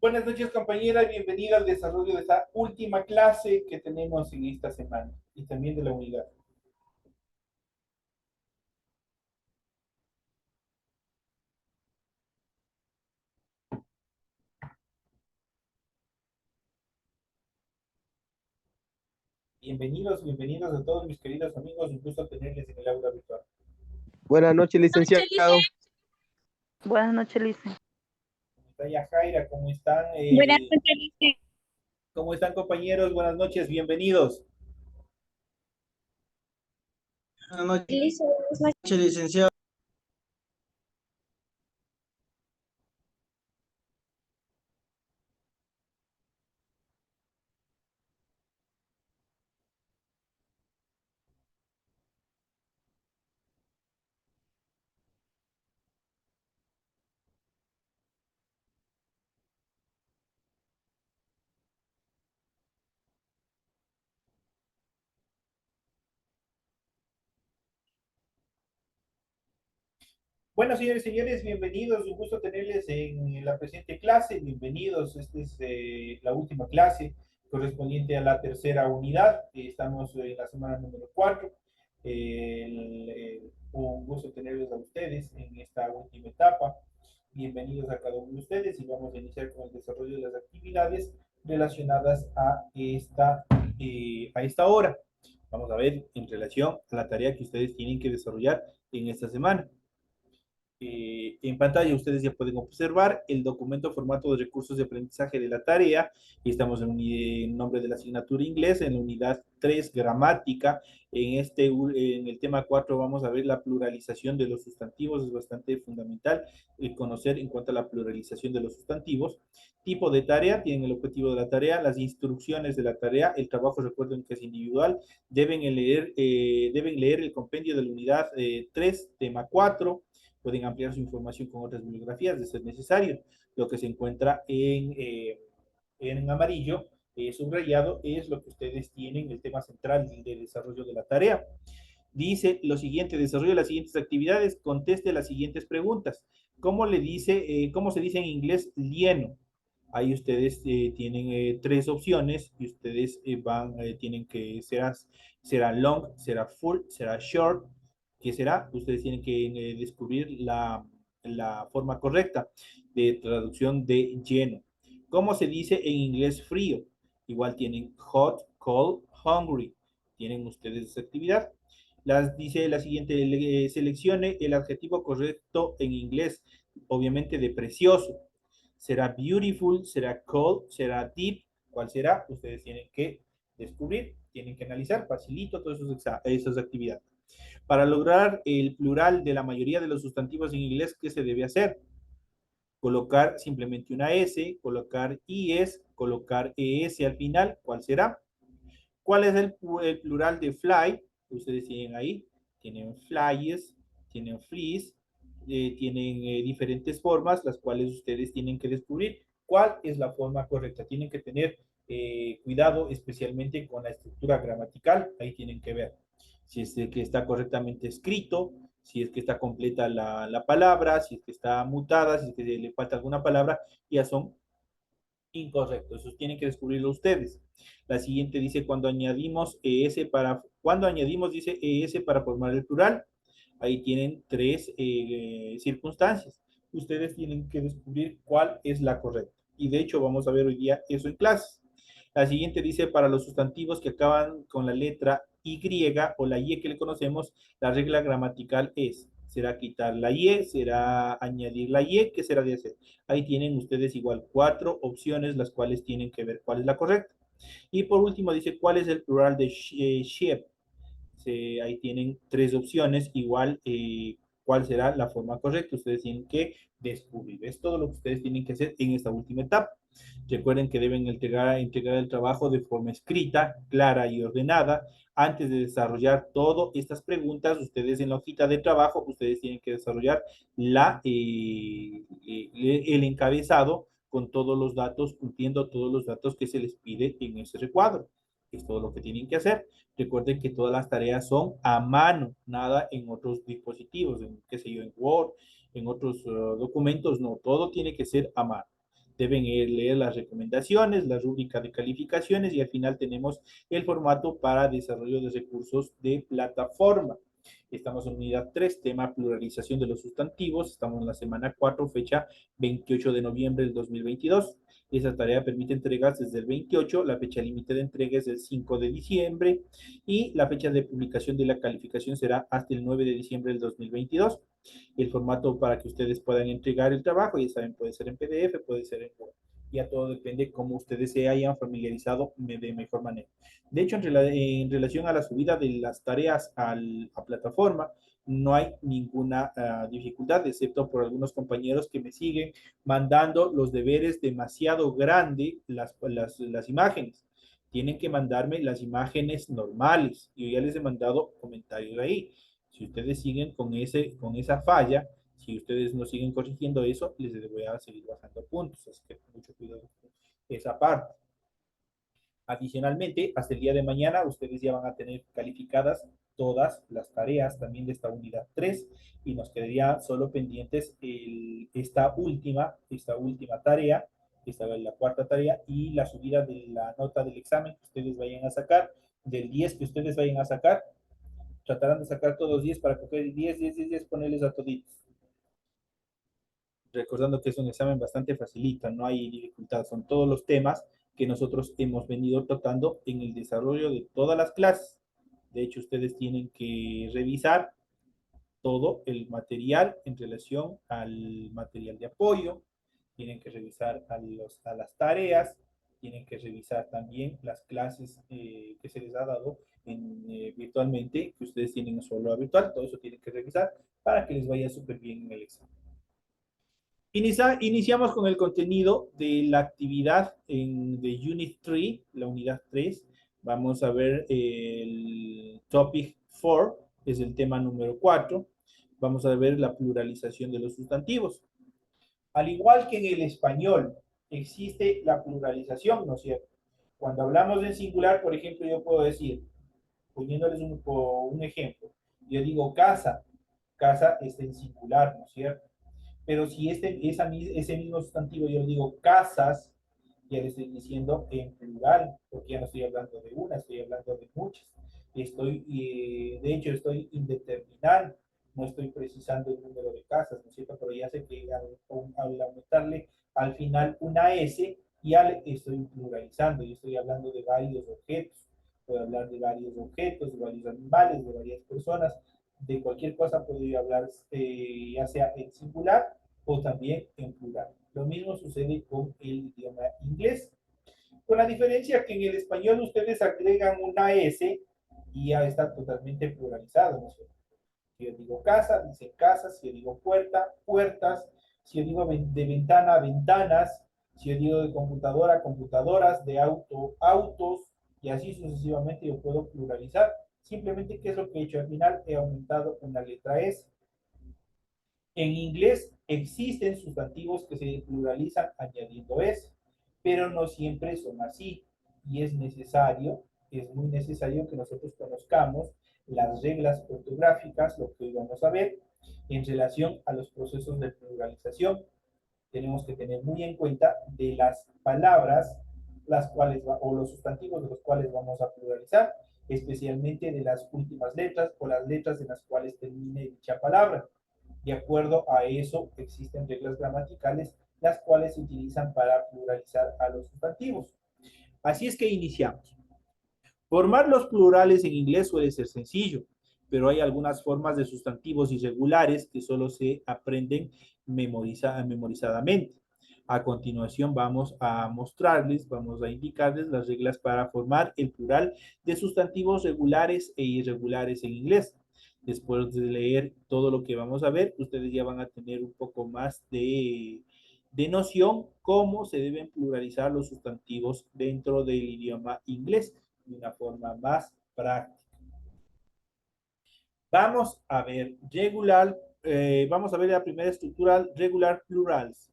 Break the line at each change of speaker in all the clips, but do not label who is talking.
Buenas noches, compañera. Bienvenida al desarrollo de esta última clase que tenemos en esta semana y también de la unidad. Bienvenidos a todos mis queridos amigos. Un gusto tenerles en el aula virtual.
Buenas noches,
Noche, Lice.
licenciado.
Buenas noches, Lice.
¿Cómo está Yajaira? ¿Cómo están?
Buenas noches, Lice.
¿Cómo están, compañeros? Buenas noches, bienvenidos.
Buenas
Lice, buenas noches.
noches, licenciado.
Bueno, señores y señores, bienvenidos. Un gusto tenerles en la presente clase. Bienvenidos. Esta es la última clase correspondiente a la tercera unidad. Estamos en la semana número 4. Un gusto tenerles a ustedes en esta última etapa. Bienvenidos a cada uno de ustedes y vamos a iniciar con el desarrollo de las actividades relacionadas a esta hora. Vamos a ver en relación a la tarea que ustedes tienen que desarrollar en esta semana. En pantalla ustedes ya pueden observar el documento formato de recursos de aprendizaje de la tarea. Estamos en nombre de la asignatura inglés, en la unidad 3, gramática. En el tema 4 vamos a ver la pluralización de los sustantivos. Es bastante fundamental conocer en cuanto a la pluralización de los sustantivos. Tipo de tarea, tienen el objetivo de la tarea, las instrucciones de la tarea, el trabajo, recuerden que es individual. Deben leer el compendio de la unidad 3, tema 4. Pueden ampliar su información con otras bibliografías de ser necesario. Lo que se encuentra en amarillo, subrayado, es lo que ustedes tienen, el tema central de desarrollo de la tarea. Dice lo siguiente: desarrolle las siguientes actividades, conteste las siguientes preguntas. ¿Cómo se dice en inglés lieno? Ahí ustedes tienen tres opciones y ustedes tienen que, será long, será full, será short. ¿Qué será? Ustedes tienen que descubrir la forma correcta de traducción de lleno. ¿Cómo se dice en inglés frío? Igual tienen hot, cold, hungry. Tienen ustedes esa actividad. Dice la siguiente: seleccione el adjetivo correcto en inglés, obviamente de precioso. ¿Será beautiful? ¿Será cold? ¿Será deep? ¿Cuál será? Ustedes tienen que descubrir, tienen que analizar, facilito todas esas actividades. Para lograr el plural de la mayoría de los sustantivos en inglés, ¿qué se debe hacer? Colocar simplemente una S, colocar IS, colocar ES al final. ¿Cuál será? ¿Cuál es el plural de fly? Ustedes tienen ahí, tienen flyes, tienen fleas, tienen diferentes formas, las cuales ustedes tienen que descubrir cuál es la forma correcta. Tienen que tener cuidado especialmente con la estructura gramatical. Ahí tienen que ver si es que está correctamente escrito, si es que está completa la palabra, si es que está mutada, si es que le falta alguna palabra. Ya son incorrectos. Eso tienen que descubrirlo ustedes. La siguiente dice: cuando añadimos dice ES para formar el plural. Ahí tienen tres circunstancias. Ustedes tienen que descubrir cuál es la correcta. Y de hecho vamos a ver hoy día eso en clases. La siguiente dice: para los sustantivos que acaban con la letra Y o la Y que le conocemos, la regla gramatical es: será quitar la Y, será añadir la Y, ¿qué será de hacer? Ahí tienen ustedes igual cuatro opciones, las cuales tienen que ver cuál es la correcta. Y por último dice: ¿cuál es el plural de sheep? Ahí tienen tres opciones, igual cuál será la forma correcta. Ustedes tienen que descubrir. Es todo lo que ustedes tienen que hacer en esta última etapa. Recuerden que deben entregar el trabajo de forma escrita, clara y ordenada. Antes de desarrollar todas estas preguntas, ustedes en la hojita de trabajo, ustedes tienen que desarrollar el encabezado con todos los datos, cumpliendo todos los datos que se les pide en ese recuadro. Es todo lo que tienen que hacer. Recuerden que todas las tareas son a mano, nada en otros dispositivos, en, qué sé yo, en Word, en otros documentos, no, todo tiene que ser a mano. Deben leer las recomendaciones, la rúbrica de calificaciones y al final tenemos el formato para desarrollo de recursos de plataforma. Estamos en unidad 3, tema pluralización de los sustantivos. Estamos en la semana 4, fecha 28 de noviembre del 2022. Esa tarea permite entregas desde el 28, la fecha límite de entrega es el 5 de diciembre y la fecha de publicación de la calificación será hasta el 9 de diciembre del 2022. El formato para que ustedes puedan entregar el trabajo, ya saben, puede ser en PDF, puede ser en Word. Ya todo depende cómo ustedes se hayan familiarizado de mejor manera. De hecho, en relación a la subida de las tareas a plataforma, no hay ninguna dificultad, excepto por algunos compañeros que me siguen mandando los deberes demasiado grande las imágenes. Tienen que mandarme las imágenes normales. Yo ya les he mandado comentarios ahí. Si ustedes siguen con esa falla, si ustedes no siguen corrigiendo eso, les voy a seguir bajando puntos. Así que mucho cuidado con esa parte. Adicionalmente, hasta el día de mañana, ustedes ya van a tener calificadas todas las tareas también de esta unidad 3 y nos quedaría solo pendientes esta última tarea, esta es la cuarta tarea y la subida de la nota del examen que ustedes vayan a sacar, del 10 que ustedes vayan a sacar, tratarán de sacar todos los 10 para coger 10, ponerles a toditos. Recordando que es un examen bastante facilita, no hay dificultad, son todos los temas que nosotros hemos venido tratando en el desarrollo de todas las clases. De hecho, ustedes tienen que revisar todo el material en relación al material de apoyo, tienen que revisar a las tareas, tienen que revisar también las clases que se les ha dado virtualmente, que ustedes tienen solo a virtual, todo eso tienen que revisar para que les vaya súper bien en el examen. Iniciamos con el contenido de la actividad de Unit 3, la unidad 3. Vamos a ver el Topic 4, que es el tema número 4. Vamos a ver la pluralización de los sustantivos. Al igual que en el español existe la pluralización, ¿no es cierto? Cuando hablamos en singular, por ejemplo, yo puedo decir, poniéndoles un ejemplo, yo digo casa, casa está en singular, ¿no es cierto? Pero si ese mismo sustantivo yo le digo casas, ya le estoy diciendo en plural, porque ya no estoy hablando de una, estoy hablando de muchas. De hecho, estoy indeterminando, no estoy precisando el número de casas, ¿no es cierto? Pero ya sé que al aumentarle al final una S, ya le estoy pluralizando, yo estoy hablando de varios objetos. Puedo hablar de varios objetos, de varios animales, de varias personas, de cualquier cosa puedo hablar, ya sea en singular o también en plural. Lo mismo sucede con el idioma inglés, con la diferencia que en el español ustedes agregan una S y ya está totalmente pluralizado, ¿no es cierto? Si yo digo casa, dicen casas, si yo digo puerta, puertas, si yo digo de ventana, ventanas, si yo digo de computadora, computadoras, de auto, autos, y así sucesivamente yo puedo pluralizar. Simplemente, ¿qué es lo que he hecho? Al final he aumentado una letra S. En inglés existen sustantivos que se pluralizan añadiendo S, pero no siempre son así. Y es muy necesario que nosotros conozcamos las reglas ortográficas, lo que hoy vamos a ver, en relación a los procesos de pluralización. Tenemos que tener muy en cuenta de las palabras o los sustantivos de los cuales vamos a pluralizar, especialmente de las últimas letras o las letras en las cuales termine dicha palabra. De acuerdo a eso, existen reglas gramaticales, las cuales se utilizan para pluralizar a los sustantivos. Así es que iniciamos. Formar los plurales en inglés suele ser sencillo, pero hay algunas formas de sustantivos irregulares que solo se aprenden memorizadamente. A continuación vamos a vamos a indicarles las reglas para formar el plural de sustantivos regulares e irregulares en inglés. Después de leer todo lo que vamos a ver, ustedes ya van a tener un poco más de noción cómo se deben pluralizar los sustantivos dentro del idioma inglés de una forma más práctica. Vamos a ver vamos a ver la primera estructura, regular plurals,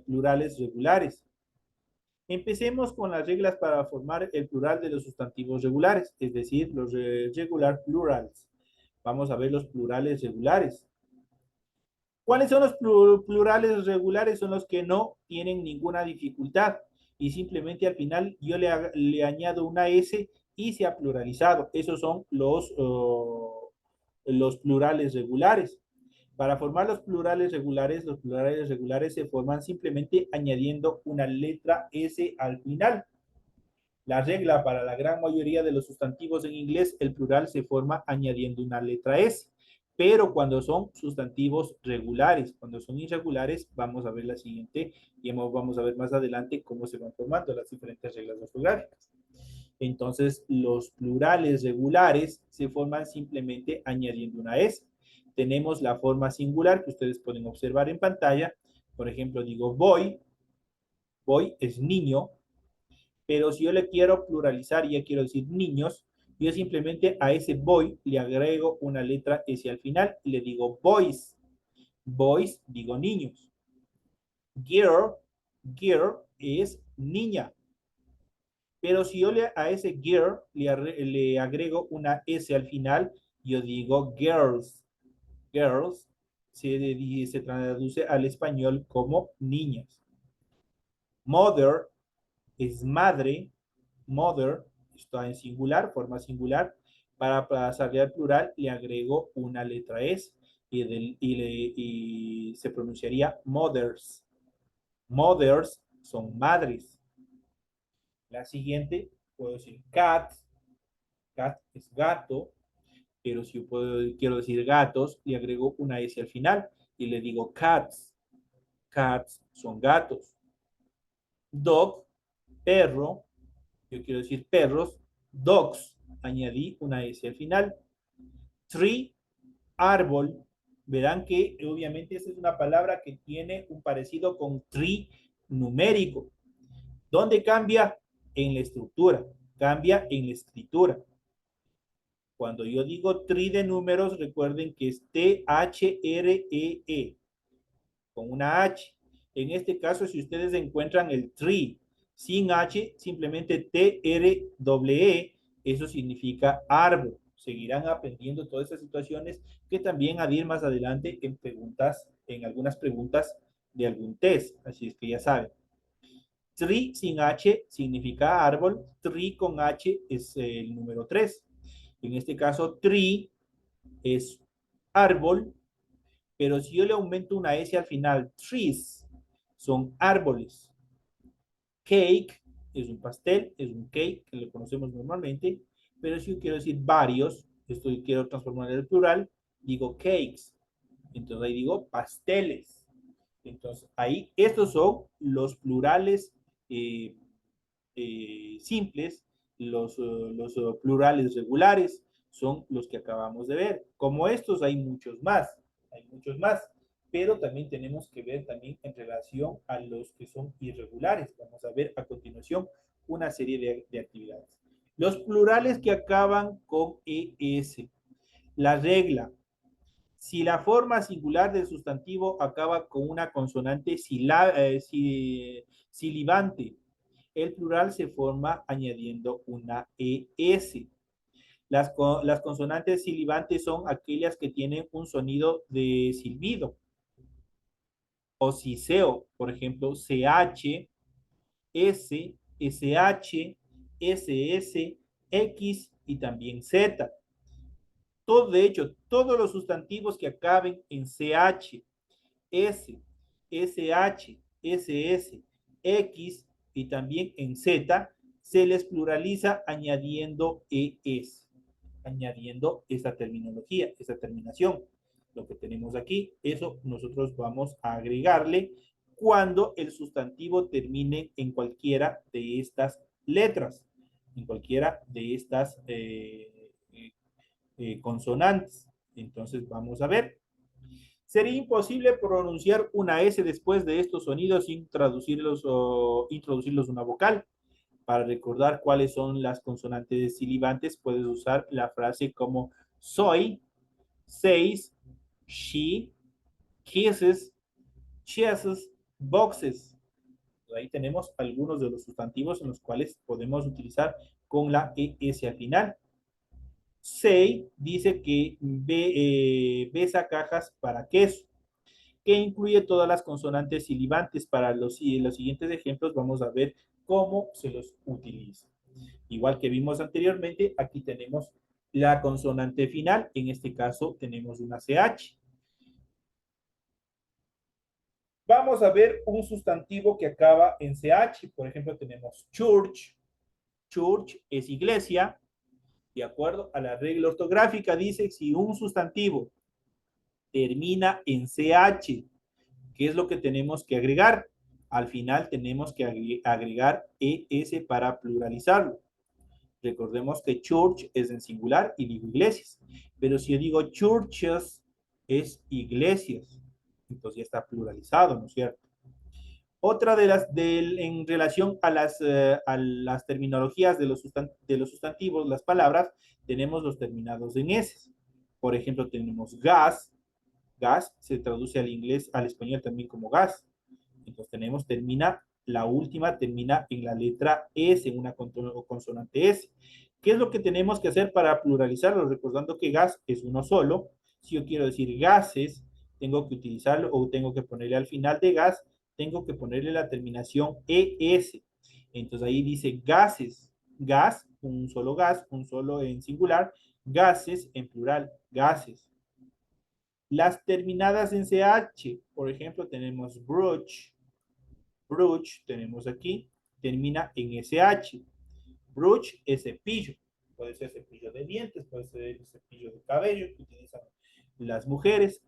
plurales regulares. Empecemos con las reglas para formar el plural de los sustantivos regulares, es decir, los regular plurals. Vamos a ver los plurales regulares. ¿Cuáles son los plurales regulares? Son los que no tienen ninguna dificultad y simplemente al final yo le añado una S y se ha pluralizado. Esos son los plurales regulares. Para formar los plurales regulares se forman simplemente añadiendo una letra S al final. La regla para la gran mayoría de los sustantivos en inglés, el plural se forma añadiendo una letra S. Pero cuando son sustantivos regulares, cuando son irregulares, vamos a ver la siguiente y vamos a ver más adelante cómo se van formando las diferentes reglas ortográficas. Entonces, los plurales regulares se forman simplemente añadiendo una S. Tenemos la forma singular que ustedes pueden observar en pantalla. Por ejemplo, digo boy. Boy es niño. Pero si yo le quiero pluralizar y ya quiero decir niños, yo simplemente a ese boy le agrego una letra S al final y le digo boys. Boys, digo niños. Girl, girl es niña. Pero si yo a ese girl le agrego una S al final, yo digo girls. Girls se traduce al español como niñas. Mother es madre. Mother está en singular, forma singular. Para pasarle al plural le agrego una letra S y se pronunciaría mothers. Mothers son madres. La siguiente, puedo decir cat. Cat es gato, pero si yo quiero decir gatos, le agrego una S al final y le digo cats. Cats son gatos. Dog, perro. Yo quiero decir perros. Dogs, añadí una S al final. Tree, árbol. Verán que obviamente esta es una palabra que tiene un parecido con tree numérico. ¿Dónde cambia? En la estructura. Cambia en la escritura. Cuando yo digo tree de números, recuerden que es T-H-R-E-E, con una H. En este caso, si ustedes encuentran el tree sin H, simplemente T-R-E-E, eso significa árbol. Seguirán aprendiendo todas estas situaciones que también a ir más adelante en preguntas, en algunas preguntas de algún test. Así es que ya saben. Tree sin H significa árbol. Tree con H es el número 3. En este caso, tree es árbol, pero si yo le aumento una S al final, trees son árboles. Cake es un pastel, es un cake que lo conocemos normalmente, pero si yo quiero decir varios, esto quiero transformar en el plural, digo cakes. Entonces ahí digo pasteles. Entonces ahí estos son los plurales eh, simples, los plurales regulares son los que acabamos de ver. Como estos hay muchos más, pero también tenemos que ver también en relación a los que son irregulares. Vamos a ver a continuación una serie de actividades. Los plurales que acaban con ES. La regla. Si la forma singular del sustantivo acaba con una consonante silibante, el plural se forma añadiendo una ES. Las consonantes silibantes son aquellas que tienen un sonido de silbido o siseo, por ejemplo, CH, S, SH, SS, X y también Z. Todo, de hecho, todos los sustantivos que acaben en CH, S, SH, SS, X y también en Z, se les pluraliza añadiendo ES, añadiendo esta terminología, esta terminación. Lo que tenemos aquí, eso nosotros vamos a agregarle cuando el sustantivo termine en cualquiera de estas letras, en cualquiera de estas consonantes. Entonces vamos a ver. Sería imposible pronunciar una S después de estos sonidos sin traducirlos o introducirlos una vocal. Para recordar cuáles son las consonantes silibantes, puedes usar la frase como soy, says, she, kisses, chases, boxes. Ahí tenemos algunos de los sustantivos en los cuales podemos utilizar con la ES al final. Say dice que besa cajas para queso. que incluye todas las consonantes silibantes. Para los siguientes ejemplos vamos a ver cómo se los utiliza. Igual que vimos anteriormente, aquí tenemos la consonante final. En este caso tenemos una CH. Vamos a ver un sustantivo que acaba en CH. Por ejemplo, tenemos church. Church es iglesia. De acuerdo a la regla ortográfica, dice si un sustantivo termina en CH, ¿qué es lo que tenemos que agregar? Al final tenemos que agregar ES para pluralizarlo. Recordemos que church es en singular y digo iglesias. Pero si yo digo churches, es iglesias. Entonces ya está pluralizado, ¿no es cierto? Otra en relación a las terminologías de los sustantivos, las palabras, tenemos los terminados en S. Por ejemplo, tenemos gas. Gas se traduce al inglés, al español también como gas. Entonces tenemos, la última termina en la letra S, en una consonante S. ¿Qué es lo que tenemos que hacer para pluralizarlo? Recordando que gas es uno solo. Si yo quiero decir gases, tengo que utilizarlo o tengo que ponerle al final de gas, tengo que ponerle la terminación ES. Entonces ahí dice gases, gas, un solo en singular, gases en plural, gases. Las terminadas en CH, por ejemplo, tenemos brooch, brooch, tenemos aquí, termina en SH. Brooch es cepillo, puede ser cepillo de dientes, puede ser cepillo de cabello que utilizan las mujeres.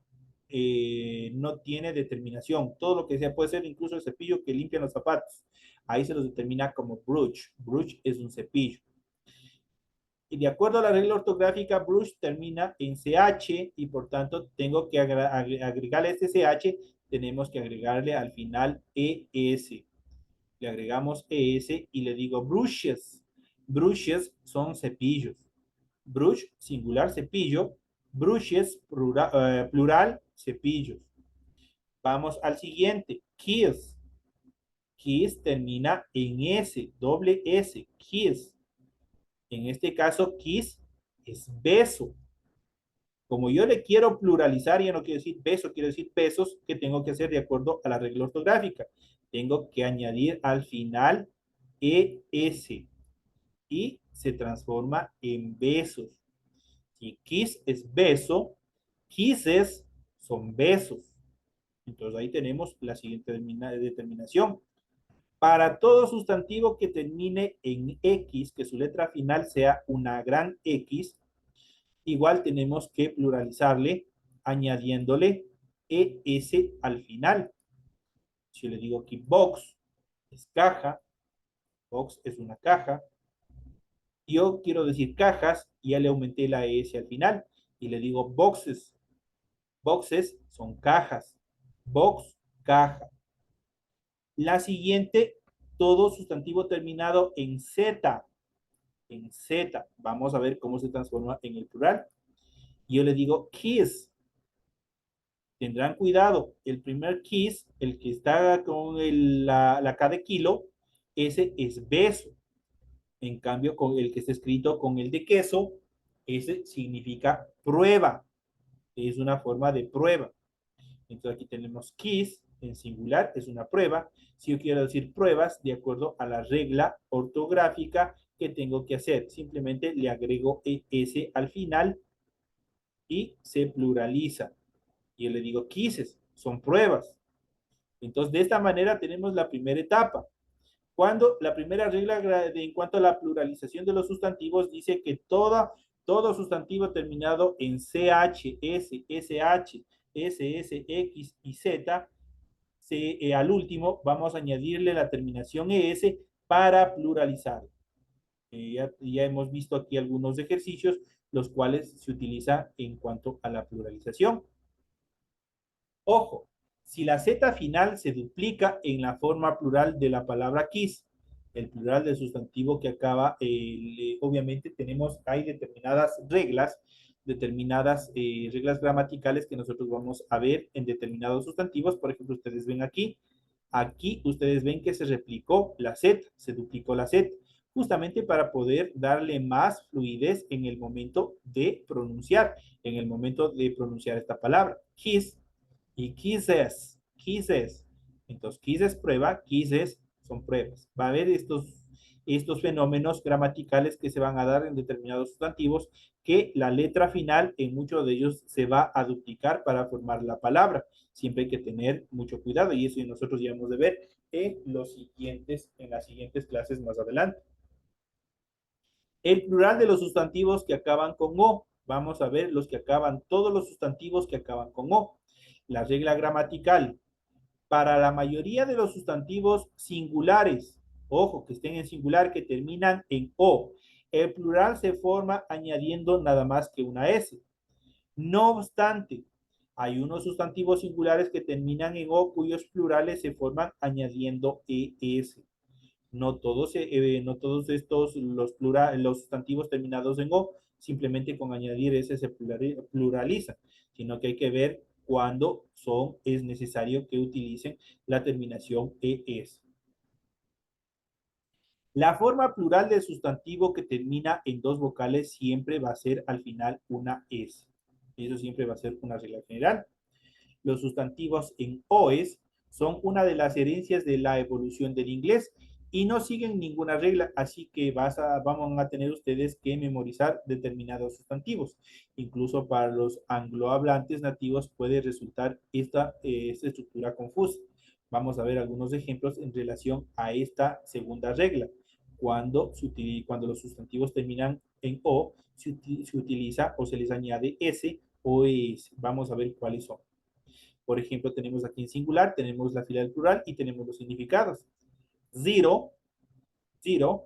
No tiene determinación. Todo lo que sea puede ser incluso el cepillo que limpian los zapatos. Ahí se los determina como brooch. Brooch es un cepillo. Y de acuerdo a la regla ortográfica, brooch termina en CH y por tanto tengo que agregarle este CH, tenemos que agregarle al final ES. Le agregamos ES y le digo brushes. Brushes son cepillos. Brush, singular, cepillo. Brushes, plural, cepillos. Vamos al siguiente. Kiss. Kiss termina en S, doble S. Kiss. En este caso, kiss es beso. Como yo le quiero pluralizar, ya no quiero decir beso, quiero decir besos, ¿qué tengo que hacer de acuerdo a la regla ortográfica? Tengo que añadir al final ES y se transforma en besos. Si kiss es beso, kisses son besos. Entonces ahí tenemos la siguiente determinación. Para todo sustantivo que termine en X, que su letra final sea una gran X, igual tenemos que pluralizarle añadiéndole ES al final. Si yo le digo aquí box, es caja, box es una caja. Yo quiero decir cajas y ya le aumenté la ES al final y le digo boxes. Boxes son cajas. Box, caja. La siguiente, todo sustantivo terminado en Z. En Z. Vamos a ver cómo se transforma en el plural. Yo le digo kiss. Tendrán cuidado. El primer kiss, el que está con la K de kilo, ese es beso. En cambio, con el que está escrito con el de queso, ese significa prueba. Es una forma de prueba. Entonces aquí tenemos kiss en singular, es una prueba. Si yo quiero decir pruebas, de acuerdo a la regla ortográfica que tengo que hacer, simplemente le agrego ES al final y se pluraliza. Y yo le digo kisses, son pruebas. Entonces, de esta manera tenemos la primera etapa. Cuando la primera regla en cuanto a la pluralización de los sustantivos dice que todo sustantivo terminado en CH, S, SH, SS, X y Z, al último vamos a añadirle la terminación ES para pluralizar. Ya hemos visto aquí algunos ejercicios, los cuales se utilizan en cuanto a la pluralización. Ojo, si la Z final se duplica en la forma plural de la palabra kiss, el plural del sustantivo que acaba, obviamente hay determinadas reglas gramaticales que nosotros vamos a ver en determinados sustantivos. Por ejemplo, ustedes ven aquí ustedes ven que se replicó la Z, se duplicó la Z, justamente para poder darle más fluidez en el momento de pronunciar esta palabra. Kiss y quizzes. Entonces, quizzes prueba, quizzes son pruebas. Va a haber estos fenómenos gramaticales que se van a dar en determinados sustantivos que la letra final en muchos de ellos se va a duplicar para formar la palabra. Siempre hay que tener mucho cuidado y eso nosotros ya hemos de ver en las siguientes clases más adelante. El plural de los sustantivos que acaban con O. Vamos a ver todos los sustantivos que acaban con O. La regla gramatical. Para la mayoría de los sustantivos singulares, ojo, que estén en singular, que terminan en O, el plural se forma añadiendo nada más que una S. No obstante, hay unos sustantivos singulares que terminan en O cuyos plurales se forman añadiendo ES. No todos estos, los sustantivos terminados en O, simplemente con añadir S se pluralizan, sino que hay que ver cuándo es necesario que utilicen la terminación ES. La forma plural del sustantivo que termina en dos vocales siempre va a ser al final una S. Eso siempre va a ser una regla general. Los sustantivos en OES son una de las herencias de la evolución del inglés y no siguen ninguna regla, así que vamos a tener ustedes que memorizar determinados sustantivos. Incluso para los anglohablantes nativos puede resultar esta estructura confusa. Vamos a ver algunos ejemplos en relación a esta segunda regla. Cuando los sustantivos terminan en O, se utiliza o se les añade S o ES. Vamos a ver cuáles son. Por ejemplo, tenemos aquí en singular, tenemos la fila del plural y tenemos los significados. Zero, zero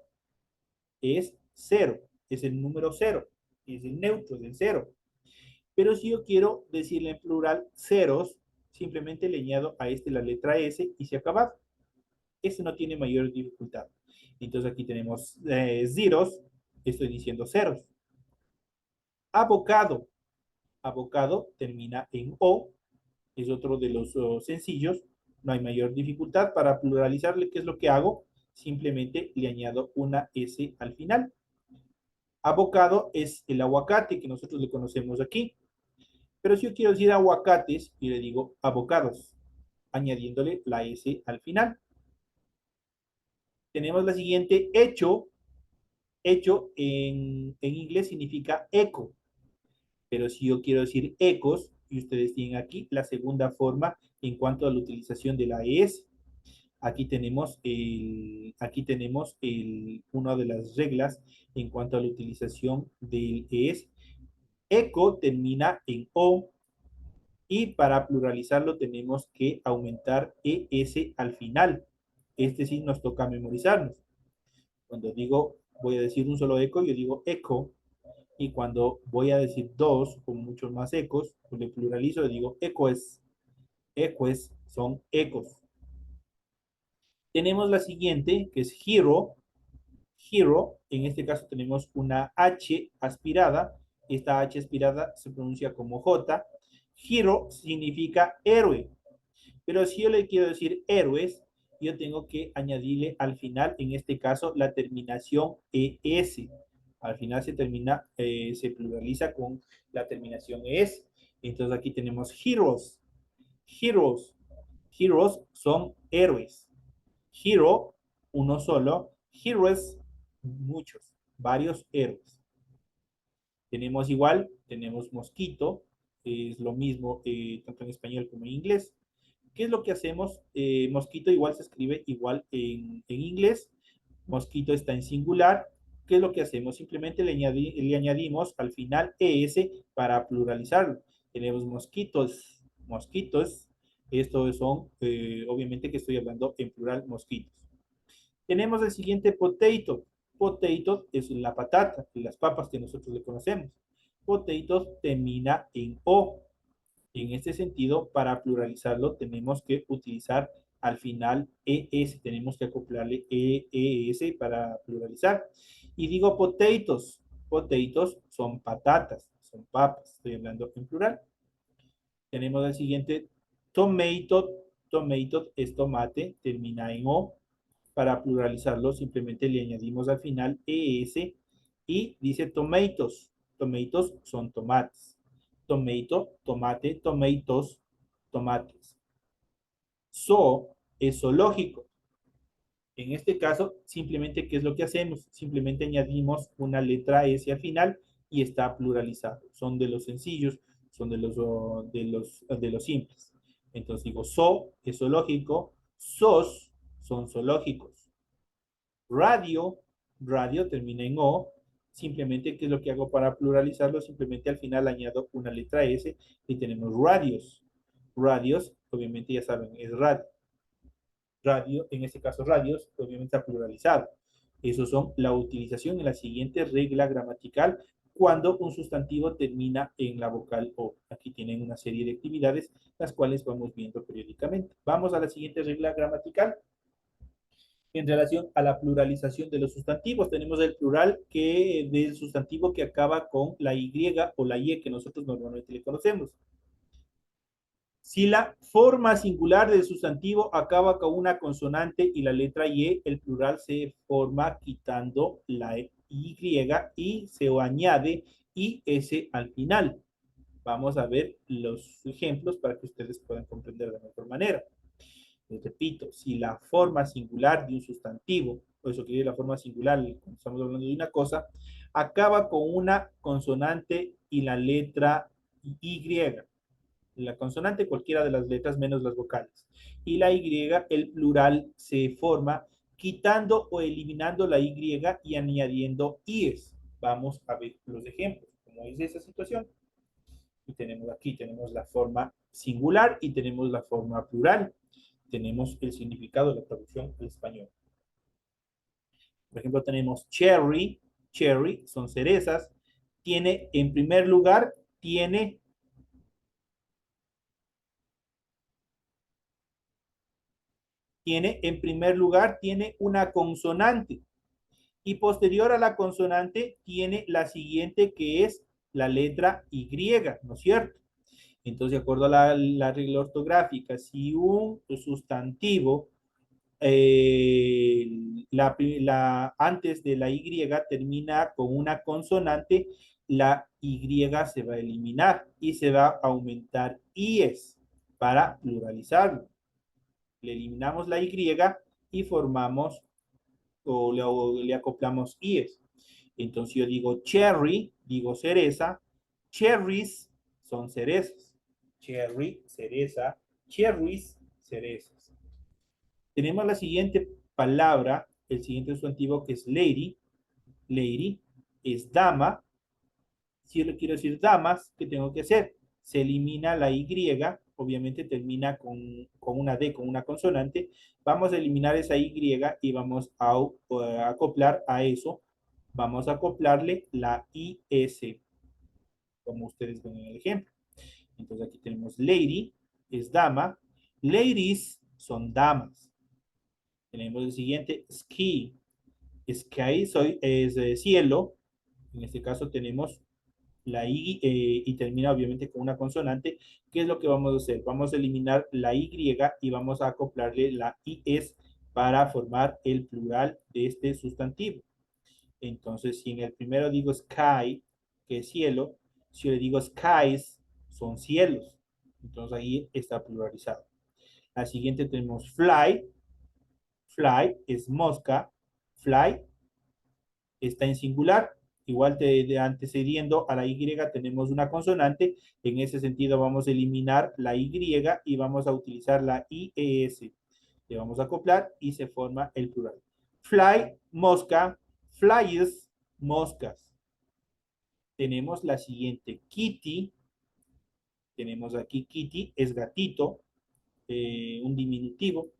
es cero, es el número cero, es el neutro, es el cero. Pero si yo quiero decirle en plural ceros, simplemente le añado a este la letra S y se acaba. Este no tiene mayor dificultad. Entonces aquí tenemos zeros, estoy diciendo ceros. Abocado, abocado termina en O, es otro de los sencillos, no hay mayor dificultad. Para pluralizarle, ¿qué es lo que hago? Simplemente le añado una S al final. Abocado es el aguacate que nosotros le conocemos aquí. Pero si yo quiero decir aguacates, y le digo abocados, añadiéndole la S al final. Tenemos la siguiente, hecho. Hecho en inglés significa eco. Pero si yo quiero decir ecos, y ustedes tienen aquí la segunda forma en cuanto a la utilización de la ES. Aquí tenemos una de las reglas en cuanto a la utilización del ES. Eco termina en O y para pluralizarlo tenemos que aumentar ES al final. Este sí nos toca memorizarnos. Cuando voy a decir un solo eco, yo digo eco. Y cuando voy a decir dos o muchos más ecos, pues le pluralizo, le digo ecoes. Ecoes son ecos. Tenemos la siguiente, que es hero. Hero, en este caso tenemos una H aspirada. Esta H aspirada se pronuncia como J. Hero significa héroe. Pero si yo le quiero decir héroes, yo tengo que añadirle al final, en este caso, la terminación ES. Al final se pluraliza con la terminación ES. Entonces aquí tenemos heroes. Heroes. Heroes son héroes. Hero, uno solo. Heroes, muchos, varios héroes. Tenemos mosquito, es lo mismo tanto en español como en inglés. ¿Qué es lo que hacemos? Mosquito igual se escribe igual en inglés. Mosquito está en singular. ¿Qué es lo que hacemos? Simplemente le añadimos al final ES para pluralizarlo. Tenemos mosquitos, mosquitos. Estos son, obviamente que estoy hablando en plural, mosquitos. Tenemos el siguiente potato. Potato es la patata, las papas que nosotros le conocemos. Potato termina en O. En este sentido, para pluralizarlo, tenemos que utilizar al final ES, tenemos que acoplarle ES para pluralizar. Y digo potatoes, potatoes son patatas, son papas, estoy hablando en plural. Tenemos el siguiente, tomato, tomato es tomate, termina en O. Para pluralizarlo, simplemente le añadimos al final ES y dice tomatoes, tomatoes son tomates. Tomato, tomate, tomatoes tomates. Zoo es zoológico. En este caso, simplemente, ¿qué es lo que hacemos? Simplemente añadimos una letra S al final y está pluralizado. Son de los sencillos, son de los simples. Entonces digo, zoo es zoológico, zoos son zoológicos. Radio, radio termina en O. Simplemente, ¿qué es lo que hago para pluralizarlo? Simplemente al final añado una letra S y tenemos radios. Radios, obviamente ya saben, es radio. Radio, en este caso radios, obviamente está pluralizado. Eso son la utilización en la siguiente regla gramatical cuando un sustantivo termina en la vocal O. Aquí tienen una serie de actividades, las cuales vamos viendo periódicamente. Vamos a la siguiente regla gramatical. En relación a la pluralización de los sustantivos, tenemos el plural del sustantivo que acaba con la Y o la Y que nosotros normalmente le conocemos. Si la forma singular del sustantivo acaba con una consonante y la letra Y, el plural se forma quitando la Y y se añade IS al final. Vamos a ver los ejemplos para que ustedes puedan comprender de mejor manera. Les repito, si la forma singular de un sustantivo, o eso quiere decir la forma singular, cuando estamos hablando de una cosa, acaba con una consonante y la letra Y. La consonante, cualquiera de las letras menos las vocales. Y la Y, el plural se forma quitando o eliminando la Y y añadiendo IES. Vamos a ver los ejemplos. ¿Cómo es esa situación? Y tenemos aquí, tenemos la forma singular y tenemos la forma plural. Tenemos el significado de la traducción al español. Por ejemplo, tenemos cherry. Cherry son cerezas. Tiene, en primer lugar, tiene una consonante y posterior a la consonante tiene la siguiente que es la letra Y, ¿no es cierto? Entonces, de acuerdo a la regla ortográfica, si un sustantivo antes de la Y termina con una consonante, la Y se va a eliminar y se va a aumentar IES para pluralizarlo. Le eliminamos la Y y formamos le acoplamos IES. Entonces yo digo cherry, digo cereza, cherries son cerezas. Cherry, cereza, cherries, cerezas. Tenemos la siguiente palabra, el siguiente sustantivo que es lady. Lady es dama. Si yo le quiero decir damas, ¿qué tengo que hacer? Se elimina la Y, obviamente termina con una D, con una consonante. Vamos a eliminar esa Y y vamos a acoplar a eso. Vamos a acoplarle la IS, como ustedes ven en el ejemplo. Entonces aquí tenemos lady, es dama. Ladies son damas. Tenemos el siguiente, ski. Sky es cielo. En este caso tenemos la I y termina obviamente con una consonante. ¿Qué es lo que vamos a hacer? Vamos a eliminar la Y y vamos a acoplarle la IS para formar el plural de este sustantivo. Entonces, si en el primero digo sky, que es cielo, si yo le digo skies, son cielos. Entonces ahí está pluralizado. La siguiente tenemos fly. Fly es mosca. Fly está en singular. Igual de antecediendo a la Y tenemos una consonante. En ese sentido vamos a eliminar la Y y vamos a utilizar la IES. Le vamos a acoplar y se forma el plural. Fly, mosca. Flies, moscas. Tenemos la siguiente, kitty. Tenemos aquí kitty, es gatito, un diminutivo.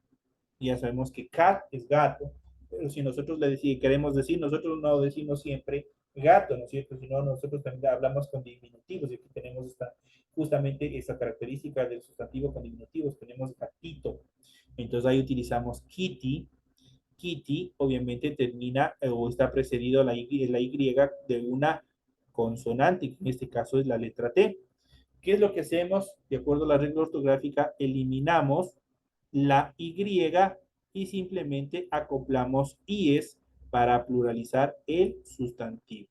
Ya sabemos que cat es gato, pero si nosotros queremos decir, nosotros no decimos siempre gato, ¿no es cierto? Sino nosotros también hablamos con diminutivos y aquí tenemos justamente esa característica del sustantivo con diminutivos, tenemos gatito. Entonces ahí utilizamos kitty. Kitty obviamente termina o está precedido la Y de una consonante, que en este caso es la letra T. ¿Qué es lo que hacemos? De acuerdo a la regla ortográfica, eliminamos la Y y simplemente acoplamos IES para pluralizar el sustantivo.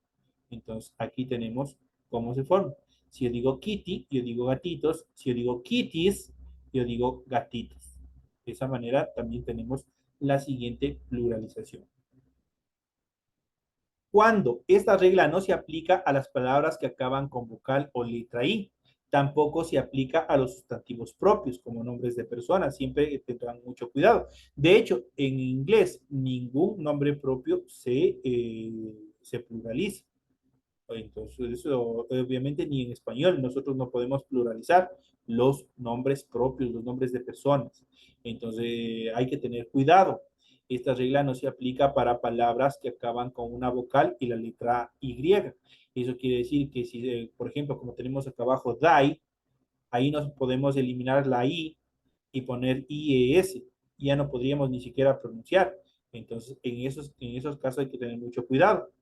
Entonces, aquí tenemos cómo se forma. Si yo digo kitty, yo digo gatitos. Si yo digo kitties, yo digo gatitos. De esa manera también tenemos la siguiente pluralización. Cuando esta regla no se aplica a las palabras que acaban con vocal o letra I, tampoco se aplica a los sustantivos propios como nombres de personas. Siempre tendrán mucho cuidado. De hecho, en inglés ningún nombre propio se pluraliza. Entonces, eso, obviamente ni en español nosotros no podemos pluralizar los nombres propios, los nombres de personas. Entonces, hay que tener cuidado. Esta regla no se aplica para palabras que acaban con una vocal y la letra Y. Eso quiere decir que si, por ejemplo, como tenemos acá abajo die, ahí nos podemos eliminar la I y poner IES. Ya no podríamos ni siquiera pronunciar. Entonces, en esos casos hay que tener mucho cuidado.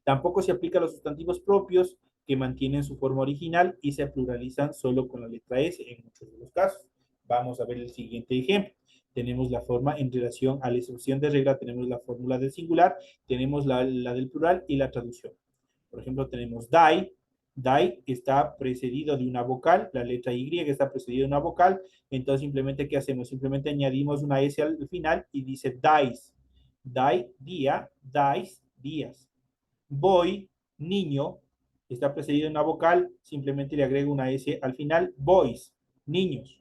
Tampoco se aplica a los sustantivos propios que mantienen su forma original y se pluralizan solo con la letra S en muchos de los casos. Vamos a ver el siguiente ejemplo. Tenemos la forma en relación a la excepción de regla, tenemos la fórmula del singular, tenemos la del plural y la traducción. Por ejemplo, tenemos die. Die está precedido de una vocal, la letra Y está precedida de una vocal, entonces simplemente, ¿qué hacemos? Simplemente añadimos una S al final y dice dies. Die, día, dies, días. Boy, niño, está precedido de una vocal, simplemente le agrego una S al final, boys, niños.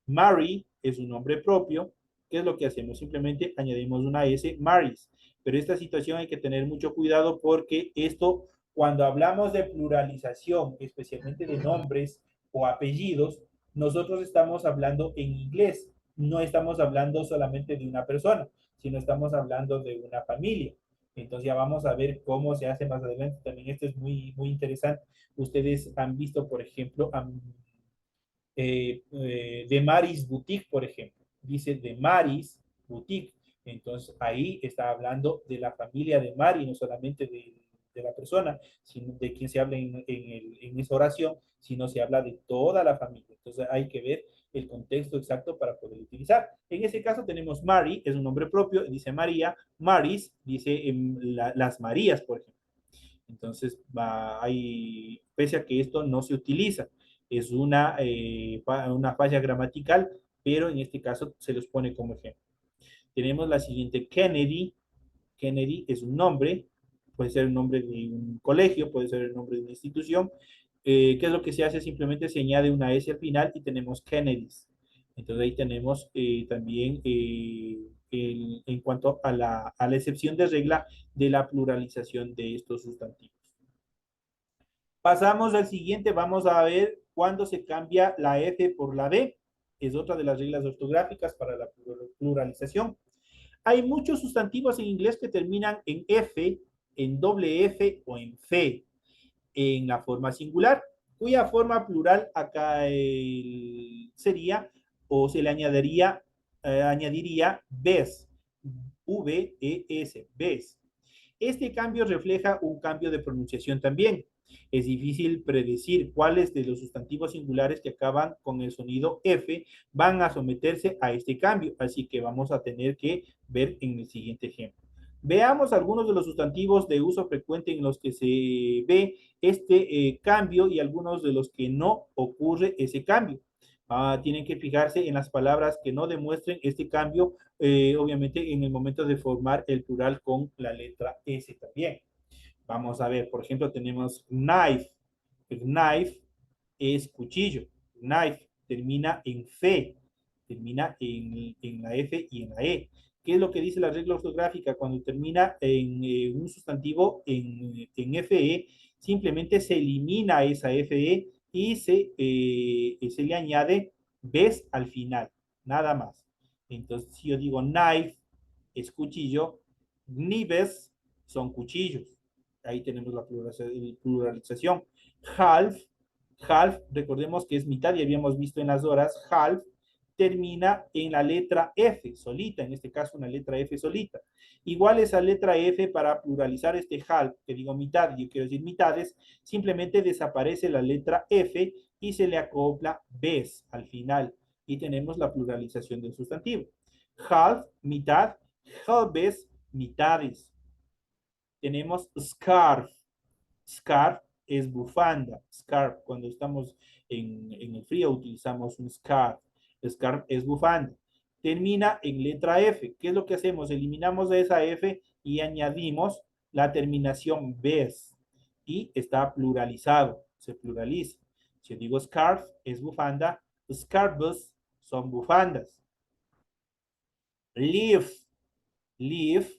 Mary es un nombre propio. ¿Qué es lo que hacemos? Simplemente añadimos una S, Marys. Pero esta situación hay que tener mucho cuidado porque esto, cuando hablamos de pluralización, especialmente de nombres o apellidos, nosotros estamos hablando en inglés. No estamos hablando solamente de una persona, sino estamos hablando de una familia. Entonces ya vamos a ver cómo se hace más adelante. También esto es muy, muy interesante. Ustedes han visto, por ejemplo, de Maris Boutique, por ejemplo. Dice de Maris Boutique. Entonces ahí está hablando de la familia de Mari, no solamente de la persona, sino de quien se habla en esa oración, sino se habla de toda la familia. Entonces hay que ver el contexto exacto para poder utilizar. En ese caso tenemos Mari, es un nombre propio, dice María, Maris, dice las Marías, por ejemplo. Entonces, pese a que esto no se utiliza, es una falla gramatical, pero en este caso se los pone como ejemplo. Tenemos la siguiente, Kennedy. Kennedy es un nombre, puede ser el nombre de un colegio, puede ser el nombre de una institución. ¿Qué es lo que se hace? Simplemente se añade una S al final y tenemos Kennedys. Entonces ahí tenemos también en cuanto a la excepción de regla de la pluralización de estos sustantivos. Pasamos al siguiente, vamos a ver cuándo se cambia la F por la D. Es otra de las reglas ortográficas para la pluralización. Hay muchos sustantivos en inglés que terminan en F, en doble F o en fe, en la forma singular, cuya forma plural acá sería o se le añadiría ves, V-E-S, ves. Este cambio refleja un cambio de pronunciación también. Es difícil predecir cuáles de los sustantivos singulares que acaban con el sonido F van a someterse a este cambio, así que vamos a tener que ver en el siguiente ejemplo. Veamos algunos de los sustantivos de uso frecuente en los que se ve este cambio y algunos de los que no ocurre ese cambio. Tienen que fijarse en las palabras que no demuestren este cambio, obviamente en el momento de formar el plural con la letra S también. Vamos a ver, por ejemplo, tenemos knife. El knife es cuchillo. Knife termina en fe, termina en la F y en la E. ¿Qué es lo que dice la regla ortográfica? Cuando termina en un sustantivo en FE, simplemente se elimina esa FE y se le añade ves al final, nada más. Entonces, si yo digo knife es cuchillo, knives son cuchillos. Ahí tenemos la pluralización. Half, half, recordemos que es mitad y habíamos visto en las horas, half termina en la letra F solita, en este caso una letra F solita. Igual esa letra F para pluralizar este half, que digo mitad, yo quiero decir mitades, simplemente desaparece la letra F y se le acopla ves al final y tenemos la pluralización del sustantivo. Half, mitad, halves, mitades. Tenemos scarf. Scarf es bufanda. Scarf, cuando estamos en el frío utilizamos un scarf. Scarf es bufanda. Termina en letra F. ¿Qué es lo que hacemos? Eliminamos esa F y añadimos la terminación bes. Y está pluralizado, se pluraliza. Si yo digo scarf es bufanda, scarves son bufandas. Leaf, leaf,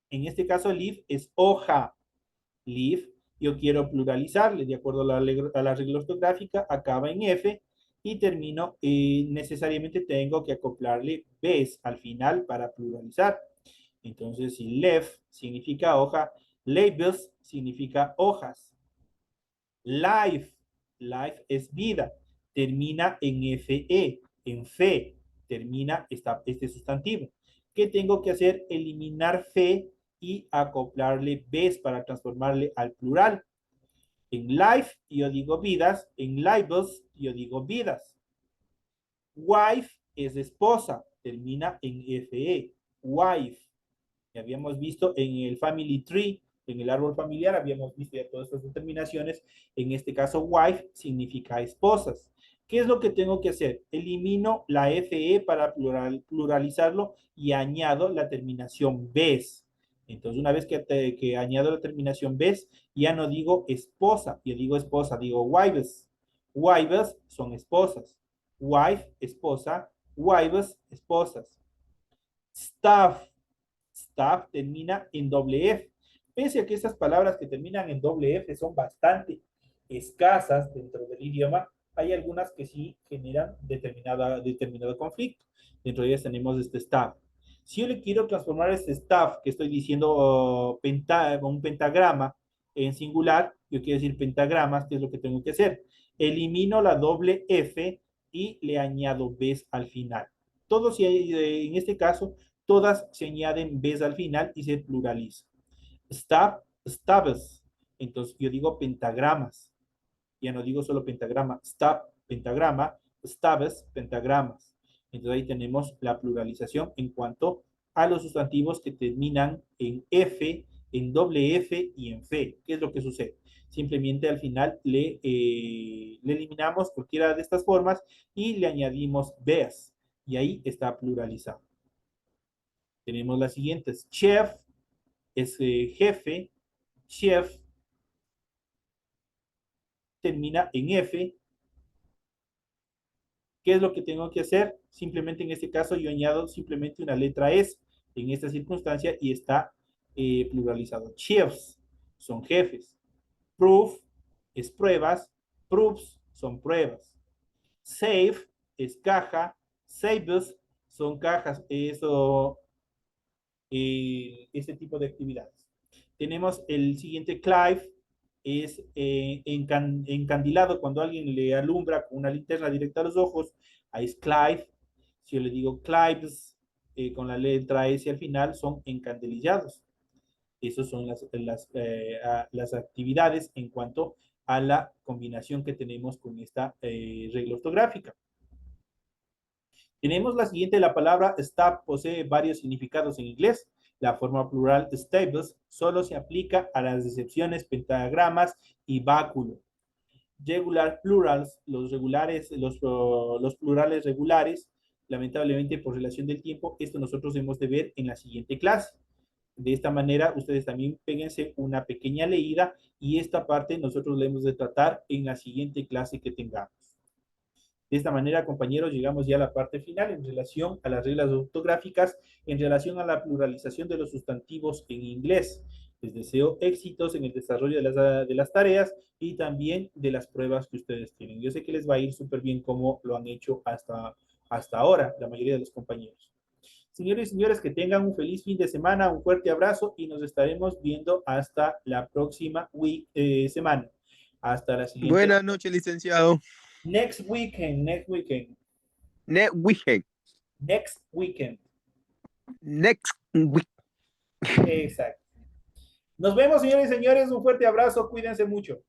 en este caso leaf es hoja. Leaf, yo quiero pluralizarle de acuerdo a la regla ortográfica, acaba en F y termino, necesariamente tengo que acoplarle bes al final para pluralizar. Entonces, si leaf significa hoja, labels significa hojas. Life, life es vida, termina en FE, en fe, termina este sustantivo. ¿Qué tengo que hacer? Eliminar fe y acoplarle bes para transformarle al plural. En life yo digo vidas, en lives yo digo vidas. Wife es esposa, termina en FE, wife. Ya habíamos visto en el family tree, en el árbol familiar, habíamos visto ya todas estas determinaciones. En este caso, wife significa esposas. ¿Qué es lo que tengo que hacer? Elimino la FE para pluralizarlo y añado la terminación bes. Entonces, una vez que añado la terminación bes, ya no digo esposa, yo digo esposa, digo wives. Wives son esposas. Wife, esposa. Wives, esposas. Staff, staff termina en doble F. Pese a que estas palabras que terminan en doble F son bastante escasas dentro del idioma, hay algunas que sí generan determinado conflicto. Dentro de ellas tenemos este staff. Si yo le quiero transformar este staff, que estoy diciendo un pentagrama en singular, yo quiero decir pentagramas, ¿qué es lo que tengo que hacer? Elimino la doble F y le añado bes al final. Todos, en este caso, todas se añaden bes al final y se pluraliza. Stab, stabs. Entonces yo digo pentagramas. Ya no digo solo pentagrama. Stab, pentagrama. Stabs, pentagramas. Entonces ahí tenemos la pluralización en cuanto a los sustantivos que terminan en F, en doble F y en fe. ¿Qué es lo que sucede? Simplemente al final le eliminamos cualquiera de estas formas y le añadimos bes. Y ahí está pluralizado. Tenemos las siguientes. Chef es jefe. Chef termina en F. ¿Qué es lo que tengo que hacer? Simplemente en este caso yo añado simplemente una letra S en esta circunstancia y está pluralizado. Chefs son jefes. Proof es pruebas. Proofs son pruebas. Safe es caja. Saves son cajas. Eso, este tipo de actividades. Tenemos el siguiente Clive, es encandilado cuando alguien le alumbra con una linterna directa a los ojos, ahí es Clive. Si yo le digo Clives, con la letra S al final, son encandilillados. Esas son las actividades en cuanto a la combinación que tenemos con esta regla ortográfica. Tenemos la siguiente, la palabra stab posee varios significados en inglés. La forma plural stables solo se aplica a las excepciones pentagramas y báculo. Regular plurals, los plurales regulares, lamentablemente por relación del tiempo, esto nosotros hemos de ver en la siguiente clase. De esta manera, ustedes también péguense una pequeña leída y esta parte nosotros la hemos de tratar en la siguiente clase que tengamos. De esta manera, compañeros, llegamos ya a la parte final en relación a las reglas ortográficas, en relación a la pluralización de los sustantivos en inglés. Les deseo éxitos en el desarrollo de las tareas y también de las pruebas que ustedes tienen. Yo sé que les va a ir súper bien como lo han hecho hasta ahora, la mayoría de los compañeros. Señores y señores, que tengan un feliz fin de semana, un fuerte abrazo y nos estaremos viendo hasta la próxima semana. Hasta la siguiente.
Buenas noches, licenciado.
Next weekend.
Next weekend.
Next weekend.
Next week.
Exacto. Nos vemos, señores y señores. Un fuerte abrazo. Cuídense mucho.